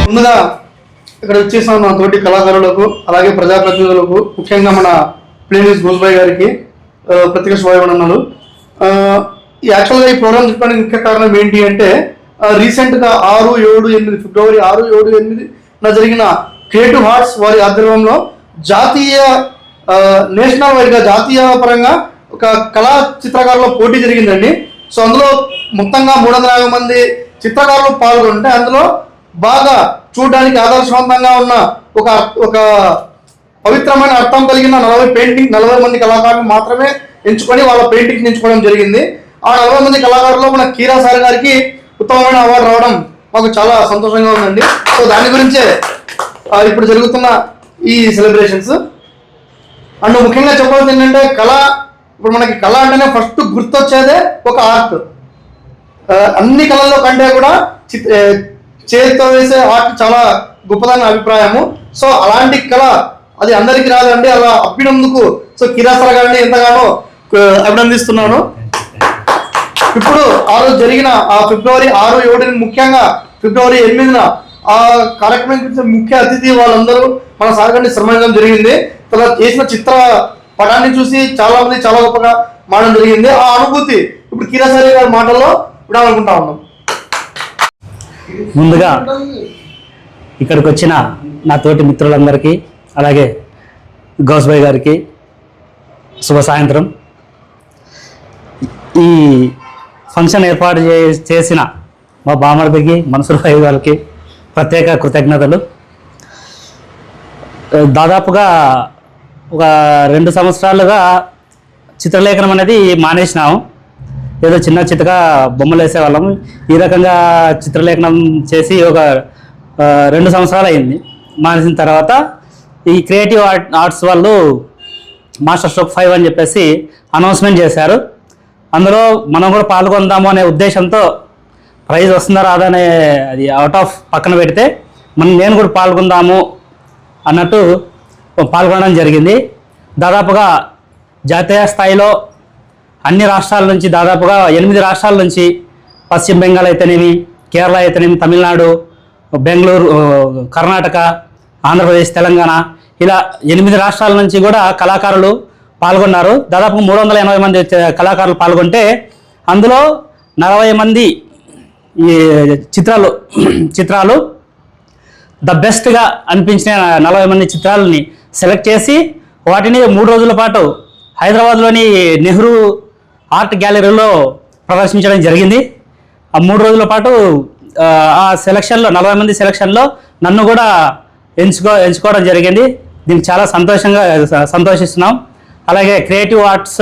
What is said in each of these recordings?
ముందుగా ఇక్కడ వచ్చేసిన మన తోటి కళాకారులకు అలాగే ప్రజాప్రతినిధులకు ముఖ్యంగా మన ప్లేనిస్ గోల్బాయ్ గారికి ప్రత్యేక శుభాభివందనాలు. యాక్చువల్గా ఈ ప్రోగ్రామ్ చెప్పడానికి ముఖ్య కారణం ఏంటి అంటే రీసెంట్గా 6, 7, 8 ఫిబ్రవరి 6, 7, 8 జరిగిన క్రియేటివ్ హార్ట్స్ వారి ఆధ్వర్యంలో జాతీయ నేషనల్ వైడ్గా జాతీయ పరంగా ఒక కళా చిత్రకారుల పోటీ జరిగిందండి. సో అందులో మొత్తంగా 350 మంది చిత్రకారులు పాల్గొంటే అందులో బాగా చూడడానికి ఆదర్శవంతంగా ఉన్న ఒక పవిత్రమైన అర్థం కలిగిన 40 మంది కళాకారులు మాత్రమే ఎంచుకొని వాళ్ళ పెయింటింగ్స్ ఎంచుకోవడం జరిగింది. ఆ 40 మంది కళాకారుల్లో మన కీరా సార్ గారికి ఉత్తమమైన అవార్డు రావడం మాకు చాలా సంతోషంగా ఉందండి. సో దాని గురించే ఇప్పుడు జరుగుతున్న ఈ సెలబ్రేషన్స్. అండ్ ముఖ్యంగా చెప్పాల్సింది ఏంటంటే ఇప్పుడు మనకి కళ అంటేనే ఫస్ట్ గుర్తొచ్చేదే ఒక ఆర్ట్. అన్ని కళల్లో కంటే కూడా చేతితో వేసే ఆర్ట్ చాలా గొప్పదన్న అభిప్రాయము. సో అలాంటి కళ అది అందరికీ రాదండి. అలా అప్పినందుకు సో కిరాసర గారిని ఎంతగానో అభినందిస్తున్నాను. ఇప్పుడు ఆ రోజు జరిగిన ఆ ఫిబ్రవరి 6, 7 ముఖ్యంగా ఫిబ్రవరి 8 ఆ కార్యక్రమం గురించి ముఖ్య అతిథి వాళ్ళందరూ మన సార్ గారిని సన్మానించడం జరిగింది. తన చేసిన చిత్ర పటాన్ని చూసి చాలా మంది చాలా గొప్పగా మాడడం జరిగింది. ఆ అనుభూతి ఇప్పుడు కిరాసరి గారి మాటల్లో వినాలనుకుంటా ఉన్నాం. ముందుగా ఇక్కడికి వచ్చిన నా తోటి మిత్రులందరికీ అలాగే గౌస్బాయ్ గారికి శుభ సాయంత్రం. ఈ ఫంక్షన్ ఏర్పాటు చేసిన మా బామర్దికి మన్సూర్ భాయ్ గారికి ప్రత్యేక కృతజ్ఞతలు. దాదాపుగా ఒక 2 సంవత్సరాలుగా చిత్రలేఖనం అనేది మానేసినాము. ఏదో చిన్న చిత్తగా బొమ్మలు వేసేవాళ్ళం. ఈ రకంగా చిత్రలేఖనం చేసి ఒక 2 సంవత్సరాలు అయింది. మానేసిన తర్వాత ఈ క్రియేటివ్ ఆర్ట్స్ వాళ్ళు మాస్టర్ స్ట్రోక్ 5 అని చెప్పేసి అనౌన్స్మెంట్ చేశారు. అందులో మనం కూడా పాల్గొందాము అనే ఉద్దేశంతో ప్రైజ్ వస్తుందా రాదా అనే అది అవుట్ ఆఫ్ పక్కన పెడితే నేను కూడా పాల్గొందాము అన్నట్టు పాల్గొనడం జరిగింది. దాదాపుగా జాతీయ స్థాయిలో అన్ని రాష్ట్రాల నుంచి దాదాపుగా 8 రాష్ట్రాల నుంచి పశ్చిమ బెంగాల్ అయితేనేమి, కేరళ అయితేనేమి, తమిళనాడు, బెంగళూరు, కర్ణాటక, ఆంధ్రప్రదేశ్, తెలంగాణ ఇలా 8 రాష్ట్రాల నుంచి కూడా కళాకారులు పాల్గొన్నారు. దాదాపు 380 మంది కళాకారులు పాల్గొంటే అందులో 40 మంది ఈ చిత్రాలు ద బెస్ట్గా అనిపించిన 40 మంది చిత్రాలని సెలెక్ట్ చేసి వాటిని 3 రోజుల పాటు హైదరాబాద్లోని నెహ్రూ ఆర్ట్ గ్యాలరీలో ప్రదర్శించడం జరిగింది. ఆ 3 రోజుల పాటు ఆ సెలక్షన్లో 40 మంది సెలక్షన్లో నన్ను కూడా ఎంచుకోవడం జరిగింది. దీనికి చాలా సంతోషిస్తున్నాం. అలాగే క్రియేటివ్ ఆర్ట్స్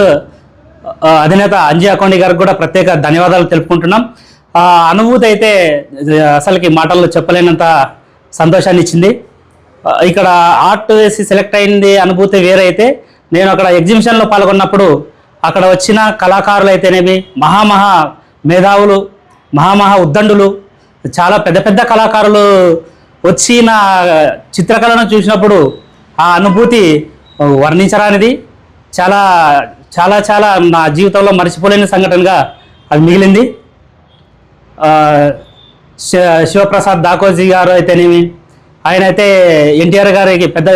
అధినేత అంజీ అకౌండి గారికి కూడా ప్రత్యేక ధన్యవాదాలు తెలుపుకుంటున్నాం. ఆ అనుభూతి అయితే అసలుకి మాటల్లో చెప్పలేనంత సంతోషాన్ని ఇచ్చింది. ఇక్కడ ఆర్ట్ వేసి సెలెక్ట్ అయింది అనుభూతి వేరైతే, నేను అక్కడ ఎగ్జిబిషన్లో పాల్గొన్నప్పుడు అక్కడ వచ్చిన కళాకారులు అయితేనేమి, మహా మేధావులు, మహా ఉద్దండులు, చాలా పెద్ద పెద్ద కళాకారులు వచ్చి నా చిత్రకళను చూసినప్పుడు ఆ అనుభూతి వర్ణించరానిది, చాలా చాలా చాలా నా జీవితంలో మర్చిపోలేని సంఘటనగా అది మిగిలింది. శివప్రసాద్ దాకోజీ గారు అయితేనేమి, ఆయన అయితే ఎన్టీఆర్ గారికి పెద్ద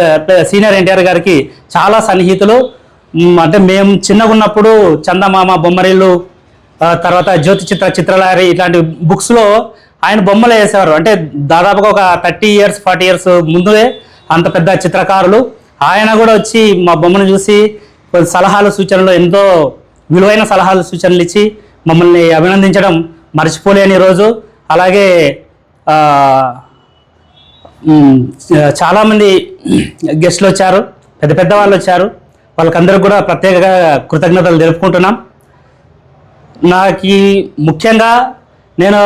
సీనియర్ ఎన్టీఆర్ గారికి చాలా సన్నిహితులు. అంటే మేము చిన్నగా ఉన్నప్పుడు చందమామ, బొమ్మరిల్లు, తర్వాత జ్యోతి చిత్రలహరి ఇట్లాంటి బుక్స్లో ఆయన బొమ్మలు వేసేవారు. అంటే దాదాపుగా ఒక 30 years 40 years ముందే అంత పెద్ద చిత్రకారులు. ఆయన కూడా వచ్చి మా బొమ్మను చూసి సలహాలు సూచనలు, ఎంతో విలువైన సలహాలు సూచనలు ఇచ్చి మమ్మల్ని అభినందించడం మర్చిపోలేని రోజు. అలాగే చాలామంది గెస్టులు వచ్చారు, పెద్ద పెద్ద వాళ్ళు వచ్చారు. వాళ్ళకందరికీ కూడా ప్రత్యేకంగా కృతజ్ఞతలు తెలుపుకుంటున్నాం. నాకు ముఖ్యంగా నేను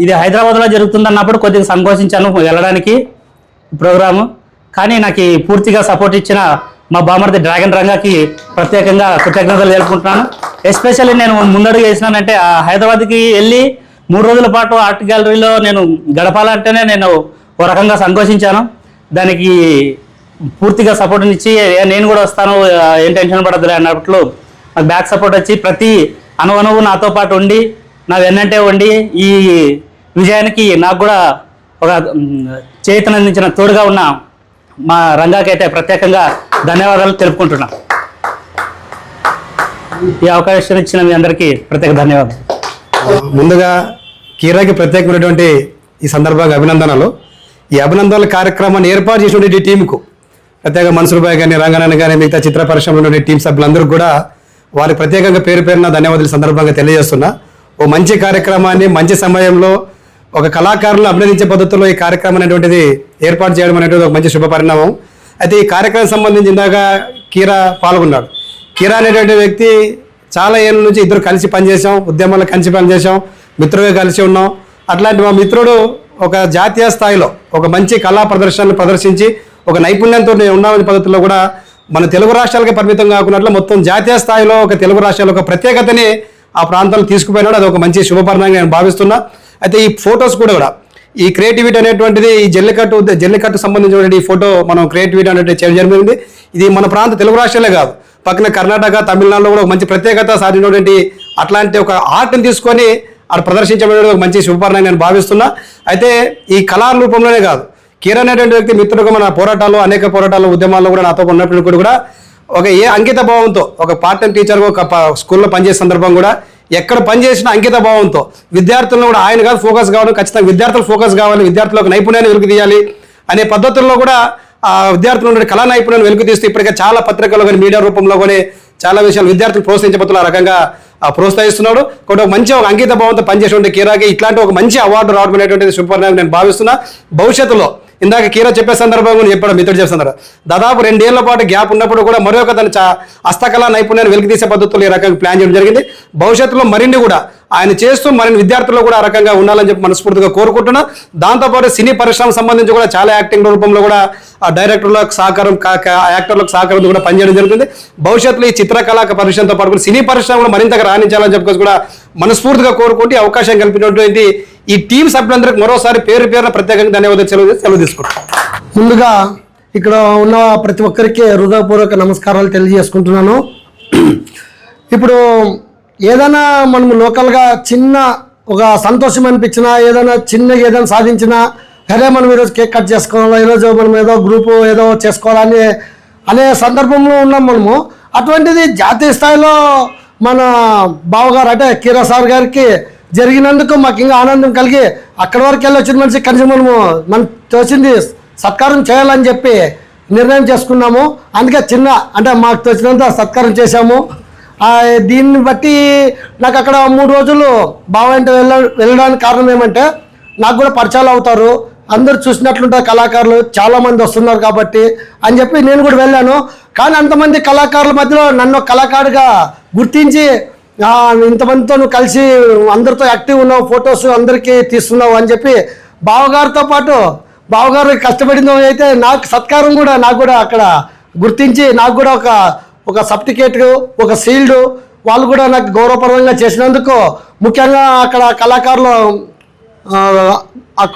ఇది హైదరాబాద్లో జరుగుతుందన్నప్పుడు కొద్దిగా సంకోచించాను వెళ్ళడానికి ప్రోగ్రాము. కానీ నాకు పూర్తిగా సపోర్ట్ ఇచ్చిన మా బామర్ది డ్రాగన్ రంగాకి ప్రత్యేకంగా కృతజ్ఞతలు తెలుపుకుంటున్నాను. ఎస్పెషల్లీ నేను ముందడుగు వేసినానంటే హైదరాబాద్కి వెళ్ళి 3 రోజుల పాటు ఆర్ట్ గ్యాలరీలో నేను గడపాలంటేనే నేను ఓ రకంగా సంకోచించాను. దానికి పూర్తిగా సపోర్ట్ని ఇచ్చి నేను కూడా వస్తాను, ఏం టెన్షన్ పడద్దులే అన్నట్లు నాకు బ్యాక్ సపోర్ట్ వచ్చి ప్రతి అనువు నాతో పాటు ఉండి నా వెన్నంటే ఉండి ఈ విజయానికి నాకు కూడా ఒక చేతనందించిన తోడుగా ఉన్న మా రంగాకైతే ప్రత్యేకంగా ధన్యవాదాలు తెలుపుకుంటున్నా. ఈ అవకాశం ఇచ్చిన మీ అందరికీ ప్రత్యేక ధన్యవాదాలు. ముందుగా కీరాకి ప్రత్యేకమైనటువంటి ఈ సందర్భంగా అభినందనలు. ఈ అభినందనల కార్యక్రమాన్ని ఏర్పాటు చేసినటువంటి టీంకు ప్రత్యేక మన్సూర్ భాయ్ కానీ, రంగనాయన కానీ, మిగతా చిత్ర పరిశ్రమలో టీం సభ్యులందరూ కూడా వారికి ప్రత్యేకంగా పేరు పేరున ధన్యవాదాలు సందర్భంగా తెలియజేస్తున్నా. ఓ మంచి కార్యక్రమాన్ని మంచి సమయంలో ఒక కళాకారులను అభినందించే పద్ధతిలో ఈ కార్యక్రమం అనేటువంటిది ఏర్పాటు చేయడం అనేటువంటి ఒక మంచి శుభ పరిణామం. అయితే ఈ కార్యక్రమం సంబంధించి ఇందాక కీరా పాల్గొన్నాడు. కీరా అనేటువంటి వ్యక్తి చాలా ఏళ్ళ నుంచి ఇద్దరు కలిసి పనిచేసాం, ఉద్యమాల్లో కలిసి పనిచేసాం, మిత్రులుగా కలిసి ఉన్నాం. అట్లాంటి మా మిత్రుడు ఒక జాతీయ స్థాయిలో ఒక మంచి కళా ప్రదర్శనలు ప్రదర్శించి ఒక నైపుణ్యంతో ఉన్నామనే పద్ధతిలో కూడా మన తెలుగు రాష్ట్రాలకే పరిమితం కాకున్నట్లు మొత్తం జాతీయ స్థాయిలో ఒక తెలుగు రాష్ట్రాల ఒక ప్రత్యేకతని ఆ ప్రాంతాలు తీసుకుపోయినాడు. అది ఒక మంచి శుభపరిణామంగా నేను భావిస్తున్నా. అయితే ఈ ఫొటోస్ కూడా ఈ క్రియేటివిటీ అనేటువంటిది ఈ జల్లికట్టు సంబంధించినటువంటి ఈ ఫోటో మనం క్రియేటివిటీ అనేటువంటి చేయడం జరిగింది. ఇది మన ప్రాంత తెలుగు రాష్ట్రాలే కాదు, పక్కన కర్ణాటక, తమిళనాడులో కూడా ఒక మంచి ప్రత్యేకత సాధించినటువంటి అట్లాంటి ఒక ఆర్ట్ని తీసుకొని అక్కడ ప్రదర్శించబడే ఒక మంచి శుభపరిణామంగా నేను భావిస్తున్నా. అయితే ఈ కళా రూపంలోనే కాదు, కీరా అనేటువంటి వ్యక్తి మిత్రుడుగా మన పోరాటాలు, అనేక పోరాటాలు, ఉద్యమాల్లో కూడా నాతో ఉన్నప్పుడు కూడా ఒక అంకిత భావంతో ఒక పార్ట్ టైం టీచర్ ఒక స్కూల్లో పనిచేసే సందర్భం కూడా ఎక్కడ పనిచేసిన అంకిత భావంతో విద్యార్థులను కూడా ఆయన కాదు ఫోకస్ కావడం, ఖచ్చితంగా విద్యార్థులు ఫోకస్ కావాలి, విద్యార్థులకు నైపుణ్యాన్ని వెలుగు తీయాలి అనే పద్ధతుల్లో కూడా ఆ విద్యార్థులు ఉండే కళా నైపుణ్యాన్ని వెలుగు తీస్తూ ఇప్పటికే చాలా పత్రికల్లో కానీ మీడియా రూపంలో కానీ చాలా విషయాలు విద్యార్థులు ప్రోత్సహించబోతున్న రకంగా ప్రోత్సహిస్తున్నాడు. ఒక మంచి ఒక అంకిత భావంతో పనిచేసేటువంటి కీరాకి ఇట్లాంటి ఒక మంచి అవార్డు రావడం అనేటువంటిది శుభపరిణామం నేను భావిస్తున్నా. భవిష్యత్తులో ఇందాక కీరా చెప్పే సందర్భంగా చెప్పాడు, మిత్రుడు చెప్పే సందర్భం దాదాపు 2 ఏళ్ల పాటు గ్యాప్ ఉన్నప్పుడు కూడా మరొక తన హస్తకళా నైపుణ్యాన్ని వెలికి తీసే పద్ధతులు ఈ రకంగా ప్లాన్ చేయడం జరిగింది. భవిష్యత్తులో మరిన్ని కూడా ఆయన చేస్తూ మరిన్ని విద్యార్థులు కూడా ఆ రకంగా ఉండాలని చెప్పి మనస్ఫూర్తిగా కోరుకుంటున్నా. దాంతోపాటు సినీ పరిశ్రమకు సంబంధించి కూడా చాలా యాక్టింగ్ రూపంలో కూడా ఆ డైరెక్టర్లకు సహకారం, యాక్టర్లకు సహకారం కూడా పనిచేయడం జరుగుతుంది. భవిష్యత్తులో ఈ చిత్రకళా పరిశ్రమతో పాటు సినీ పరిశ్రమ కూడా మరింతగా రాణించాలని చెప్పేసి కూడా మనస్ఫూర్తిగా కోరుకుంటూ అవకాశం కల్పించినటువంటి ఈ టీం సభ్యులందరికీ మరోసారి పేరున ప్రత్యేకంగా ధన్యవాదాలు సెలవు తీసుకుంటాం. ముందుగా ఇక్కడ ఉన్న ప్రతి ఒక్కరికి హృదయపూర్వక నమస్కారాలు తెలియజేసుకుంటున్నాను. ఇప్పుడు ఏదైనా మనం లోకల్గా చిన్న ఒక సంతోషం అనిపించినా, ఏదైనా సాధించినా, అదే మనం ఈరోజు కేక్ కట్ చేసుకోవాలా, ఈరోజు మనం ఏదో గ్రూపు ఏదో చేసుకోవాలని అనే సందర్భంలో ఉన్నాం మనము. అటువంటిది జాతీయ స్థాయిలో మన బావగారు అంటే కీరా సార్ గారికి జరిగినందుకు మాకు ఇంకా ఆనందం కలిగి అక్కడి వరకు వెళ్ళి వచ్చిన మనిషి కనీసం మనం తోచింది సత్కారం చేయాలని చెప్పి నిర్ణయం చేసుకున్నాము. అందుకే అంటే మాకు తోచినంత సత్కారం చేశాము. దీన్ని బట్టి నాకు అక్కడ 3 రోజులు బావంటే వెళ్ళడానికి కారణం ఏమంటే నాకు కూడా పరిచయాలు అవుతారు, అందరూ చూసినట్లుంటారు, కళాకారులు చాలామంది వస్తున్నారు కాబట్టి అని చెప్పి నేను కూడా వెళ్ళాను. కానీ అంతమంది కళాకారుల మధ్యలో నన్ను కళాకారుడిగా గుర్తించి ఇంతమందితో నువ్వు కలిసి అందరితో యాక్టివ్ ఉన్నావు, ఫొటోస్ అందరికీ తీస్తున్నావు అని చెప్పి బావగారితో పాటు బావగారు కష్టపడిన అయితే నాకు సత్కారం కూడా నాకు కూడా అక్కడ గుర్తించి నాకు కూడా ఒక సర్టిఫికేట్, ఒక షీల్డ్ వాళ్ళు కూడా నాకు గౌరవప్రదంగా చేసినందుకు ముఖ్యంగా అక్కడ కళాకారులు ఆ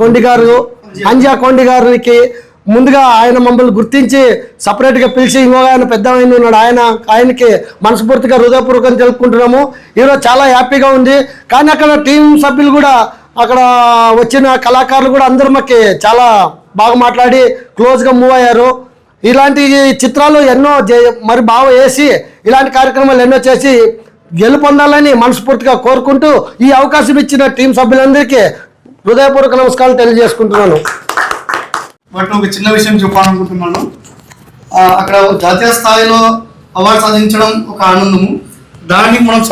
కొండి గారు, అంజా కొండి గారికి ముందుగా ఆయన మమ్మల్ని గుర్తించి సపరేట్గా పిలిచి ఇంకొక ఆయన పెద్ద ఆయన ఉన్నాడు, ఆయనకి మనస్ఫూర్తిగా హృదయపూర్వకం తెలుపుకుంటున్నాము. ఈరోజు చాలా హ్యాపీగా ఉంది. కానీ అక్కడ టీం సభ్యులు కూడా, అక్కడ వచ్చిన కళాకారులు కూడా అందరూ మాకు చాలా బాగా మాట్లాడి క్లోజ్గా మూవ్ అయ్యారు. ఇలాంటి చిత్రాలు ఎన్నో మరి బాగా వేసి ఇలాంటి కార్యక్రమాలు ఎన్నో చేసి గెలుపొందాలని మనస్ఫూర్తిగా కోరుకుంటూ ఈ అవకాశం ఇచ్చిన టీం సభ్యులందరికీ హృదయపూర్వక నమస్కారాలు తెలియజేసుకుంటున్నాను. వాటిలో ఒక చిన్న విషయం చెప్పాలనుకుంటున్నాను. అక్కడ జాతీయ స్థాయిలో అవార్డు సాధించడం ఒక ఆనందము. దాన్ని మనం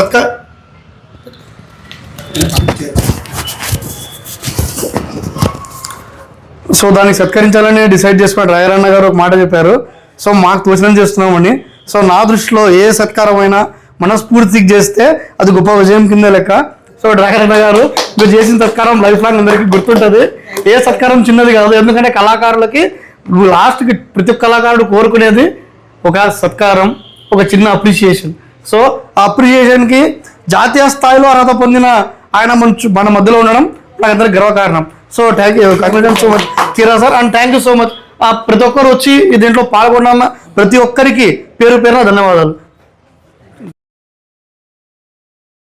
దానికి సత్కరించాలని డిసైడ్ చేసుకున్న డ్రైవర్ గారు ఒక మాట చెప్పారు. సో మాకు తోచనం చేస్తున్నామని. సో నా దృష్టిలో ఏ సత్కారమైనా మనస్ఫూర్తికి చేస్తే అది గొప్ప విజయం కింద లెక్క. సో డ్రైవర్ గారు మీరు చేసిన సత్కారం లైఫ్ లాంగ్ అందరికీ గుర్తుంటుంది. ఏ సత్కారం చిన్నది కాదు. ఎందుకంటే కళాకారులకి లాస్ట్కి ప్రతి ఒక్క కళాకారుడు కోరుకునేది ఒక సత్కారం, ఒక చిన్న అప్రిషియేషన్. సో ఆ అప్రిషియేషన్కి జాతీయ స్థాయిలో అర్హత పొందిన ఆయన మన మధ్యలో ఉండడం నాకు అందరికి గర్వకారణం. So thank you, congratulation so much Keera sir, and thank you so much. ప్రతి ఒక్కరు వచ్చి దీంట్లో పాల్గొన్న ప్రతి ఒక్కరికి పేరు పేరున ధన్యవాదాలు.